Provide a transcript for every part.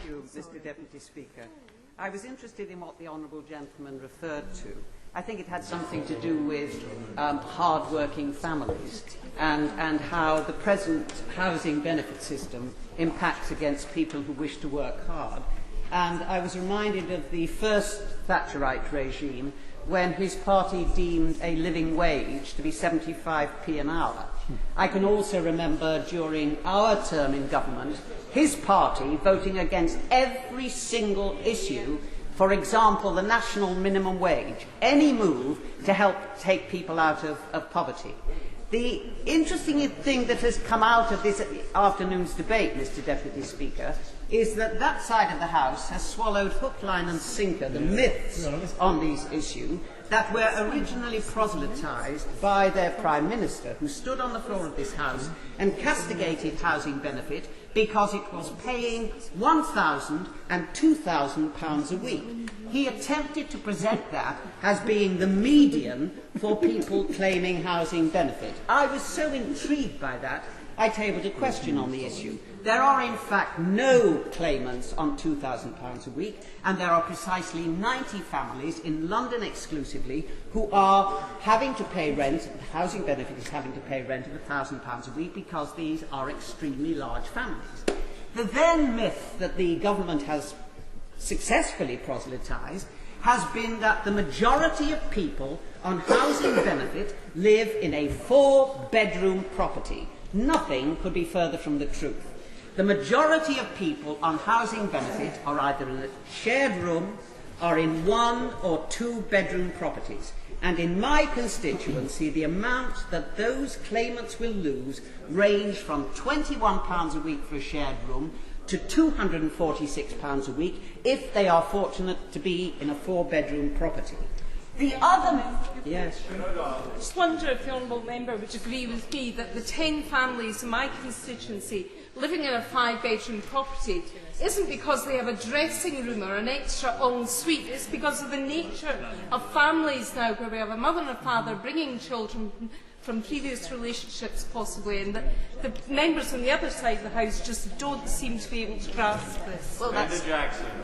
you, Mr. Deputy Speaker. I was interested in what the honourable gentleman referred to. I think it had something to do with hard-working families and how the present housing benefit system impacts against people who wish to work hard. And I was reminded of the first Thatcherite regime when his party deemed a living wage to be 75p an hour. I can also remember during our term in government, his party voting against every single issue, for example, the national minimum wage, any move to help take people out of poverty. The interesting thing that has come out of this afternoon's debate, Mr. Deputy Speaker, is that that side of the House has swallowed hook, line and sinker the myths on these issues that were originally proselytised by their Prime Minister, who stood on the floor of this House and castigated housing benefit because it was paying £1,000 and £2,000 a week. He attempted to present that as being the median for people claiming housing benefit. I was so intrigued by that, I tabled a question on the issue. There are in fact no claimants on £2,000 a week, and there are precisely 90 families in London exclusively who are having to pay rent, the housing benefit is having to pay rent of £1,000 a week because these are extremely large families. The then myth that the government has successfully proselytised has been that the majority of people on housing benefit live in a 4-bedroom property. Nothing could be further from the truth. The majority of people on housing benefit are either in a shared room or in 1 or 2-bedroom properties. And in my constituency, the amount that those claimants will lose range from £21 a week for a shared room to £246 a week if they are fortunate to be in a 4-bedroom property. The other... Yes. I just wonder if the honourable member would agree with me that the 10 families in my constituency living in a 5-bedroom property isn't because they have a dressing room or an extra ensuite. It's because of the nature of families now where we have a mother and a father bringing children from previous relationships possibly, and the members on the other side of the House just don't seem to be able to grasp this. Well, that's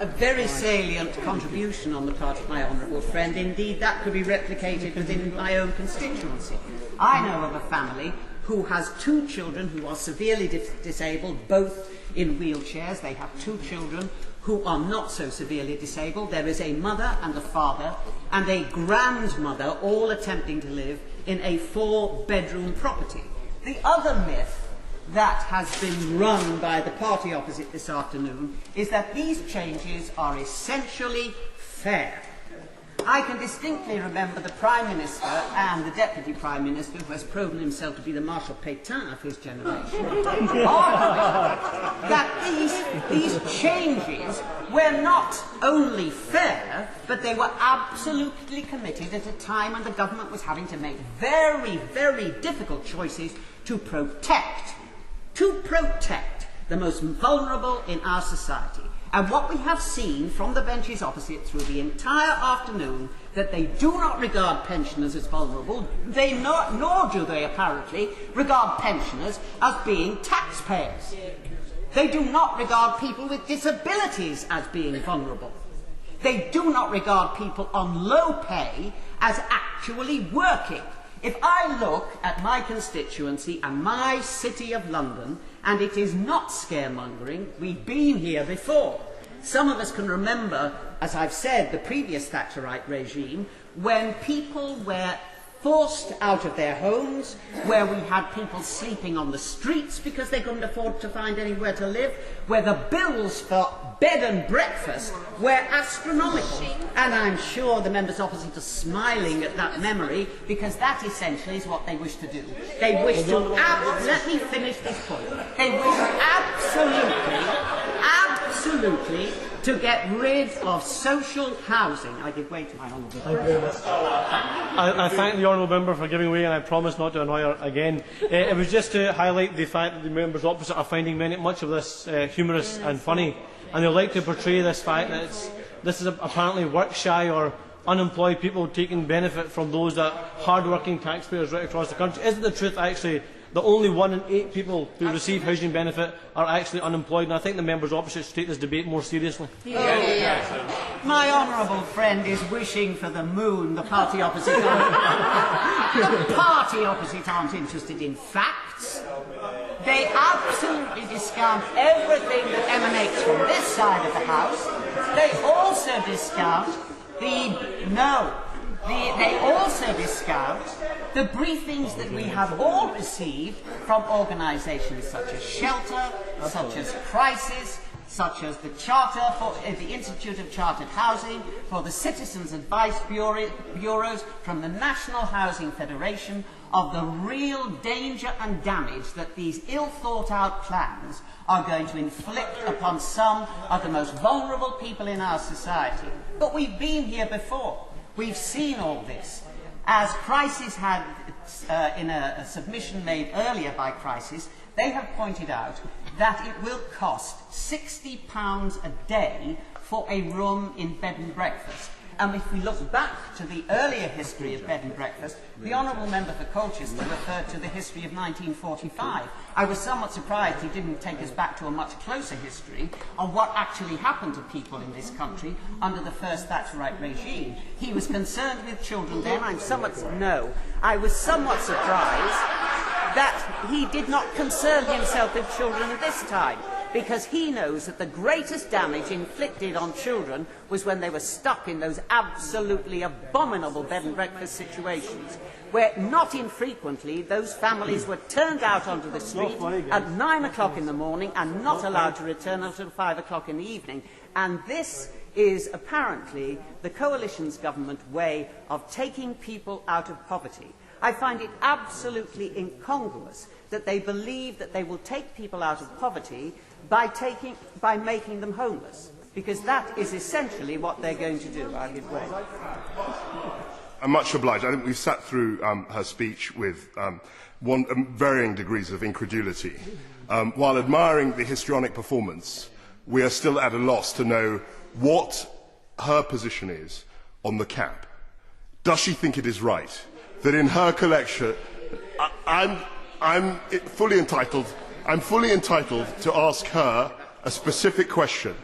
a very salient contribution on the part of my honourable friend. Indeed, that could be replicated within my own constituency. I know of a family who has 2 children who are severely disabled, both in wheelchairs. They have 2 children who are not so severely disabled. There is a mother and a father and a grandmother all attempting to live in a 4-bedroom property. The other myth that has been run by the party opposite this afternoon is that these changes are essentially fair. I can distinctly remember the Prime Minister and the Deputy Prime Minister, who has proven himself to be the Marshal Pétain of his generation, arguing that these changes were not only fair, but they were absolutely committed at a time when the government was having to make very, very difficult choices to protect the most vulnerable in our society. And what we have seen from the benches opposite through the entire afternoon, that they do not regard pensioners as vulnerable, nor do they apparently regard pensioners as being taxpayers. They do not regard people with disabilities as being vulnerable. They do not regard people on low pay as actually working. If I look at my constituency and my city of London, and it is not scaremongering, we've been here before. Some of us can remember, as I've said, the previous Thatcherite regime, when people were forced out of their homes, where we had people sleeping on the streets because they couldn't afford to find anywhere to live, where the bills for bed and breakfast were astronomical. And I'm sure the members opposite are smiling at that memory, because that essentially is what they wish to do. They wish to... let me finish this point. They wish absolutely to get rid of social housing. I give way to my honourable member. I thank the honourable member for giving way, and I promise not to annoy her again. It was just to highlight the fact that the members opposite are finding much of this humorous and funny, and they like to portray this fact that this is apparently work-shy or unemployed people taking benefit from those that hard-working taxpayers right across the country. Isn't the truth actually that only 1 in 8 people who receive housing benefit are actually unemployed, and I think the members opposite should take this debate more seriously. My honourable friend is wishing for the moon. The party opposite aren't interested in facts. They absolutely discount everything that emanates from this side of the House. They also discount they also discount the briefings that we have all received from organisations such as Shelter, such as Crisis, such as the Charter for the Institute of Chartered Housing, for the Citizens Advice Bureaus, from the National Housing Federation, of the real danger and damage that these ill-thought-out plans are going to inflict upon some of the most vulnerable people in our society. But we've been here before. We've seen all this. As Crisis had, in a submission made earlier by Crisis, they have pointed out that it will cost £60 a day for a room in bed and breakfast. And if we look back to the earlier history of bed and breakfast, the Honourable Member for Colchester referred to the history of 1945. I was somewhat surprised he didn't take us back to a much closer history of what actually happened to people in this country under the first Thatcherite regime. He was concerned with children then. I was somewhat surprised that he did not concern himself with children this time, because he knows that the greatest damage inflicted on children was when they were stuck in those absolutely abominable bed and breakfast situations, where not infrequently those families were turned out onto the street at 9 o'clock in the morning and not allowed to return until 5 o'clock in the evening. And this is apparently the coalition's government way of taking people out of poverty. I find it absolutely incongruous that they believe that they will take people out of poverty by making them homeless, because that is essentially what they're going to do. I'll give way. I'm much obliged. I think we've sat through her speech with varying degrees of incredulity. While admiring the histrionic performance, we are still at a loss to know what her position is on the cap. Does she think it is right that in her collection, I'm fully entitled to ask her a specific question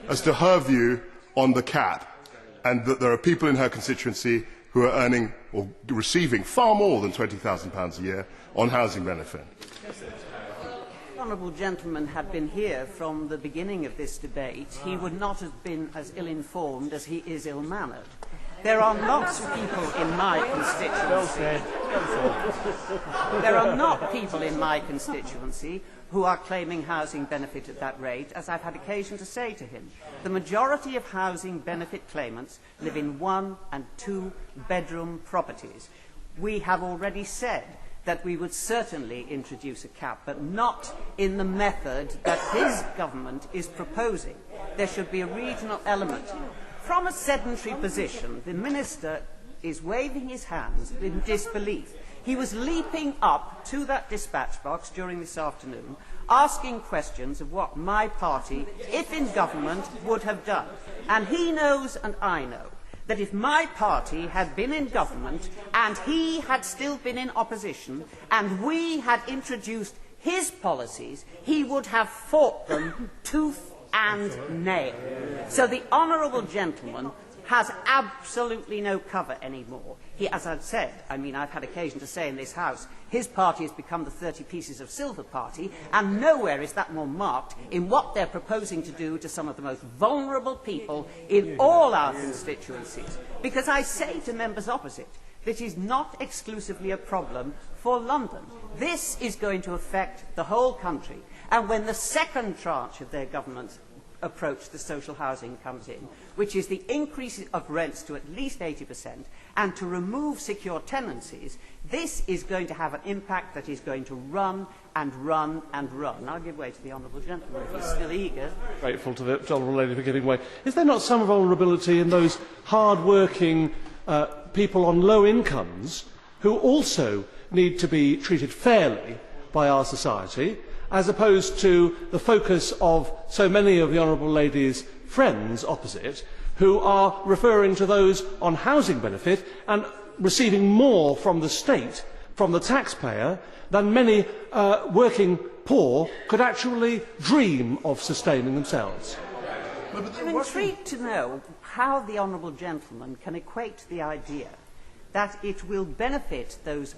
as to her view on the cap, and that there are people in her constituency who are earning or receiving far more than £20,000 a year on housing benefit. The honourable gentleman had been here from the beginning of this debate, he would not have been as ill-informed as he is ill-mannered. There are not people in my constituency. There are not people in my constituency who are claiming housing benefit at that rate, as I've had occasion to say to him. The majority of housing benefit claimants live in 1- and 2-bedroom properties. We have already said that we would certainly introduce a cap, but not in the method that this government is proposing. There should be a regional element. From a sedentary position, the Minister is waving his hands in disbelief. He was leaping up to that dispatch box during this afternoon, asking questions of what my party, if in government, would have done. And he knows, and I know, that if my party had been in government and he had still been in opposition and we had introduced his policies, he would have fought them tooth and nail. So the honourable gentleman has absolutely no cover anymore. He, as I've said, I've had occasion to say in this House, his party has become the 30 Pieces of Silver party, and nowhere is that more marked in what they're proposing to do to some of the most vulnerable people in all our constituencies. Because I say to members opposite, this is not exclusively a problem for London. This is going to affect the whole country. And when the second tranche of their government's approach to social housing comes in, which is the increase of rents to at least 80% and to remove secure tenancies, this is going to have an impact that is going to run and run and run. I'll give way to the honourable gentleman if he's still eager. Grateful to the honourable lady for giving way. Is there not some vulnerability in those hard-working people on low incomes who also need to be treated fairly by our society, as opposed to the focus of so many of the honourable lady's friends opposite, who are referring to those on housing benefit and receiving more from the state from the taxpayer than many working poor could actually dream of sustaining themselves. I'm intrigued to know how the honourable gentleman can equate the idea that it will benefit those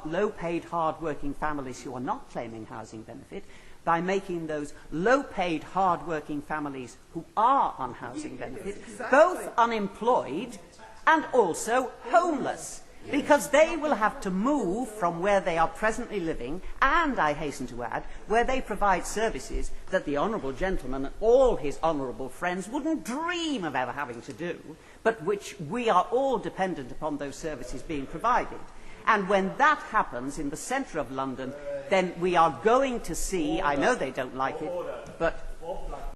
low-paid, hard-working families who are not claiming housing benefit by making those low-paid, hard-working families who are on housing benefit both unemployed and also homeless, because they will have to move from where they are presently living, and, I hasten to add, where they provide services that the honourable gentleman and all his honourable friends wouldn't dream of ever having to do, but which we are all dependent upon those services being provided. And when that happens in the centre of London, then we are going to see, I know they don't like it, but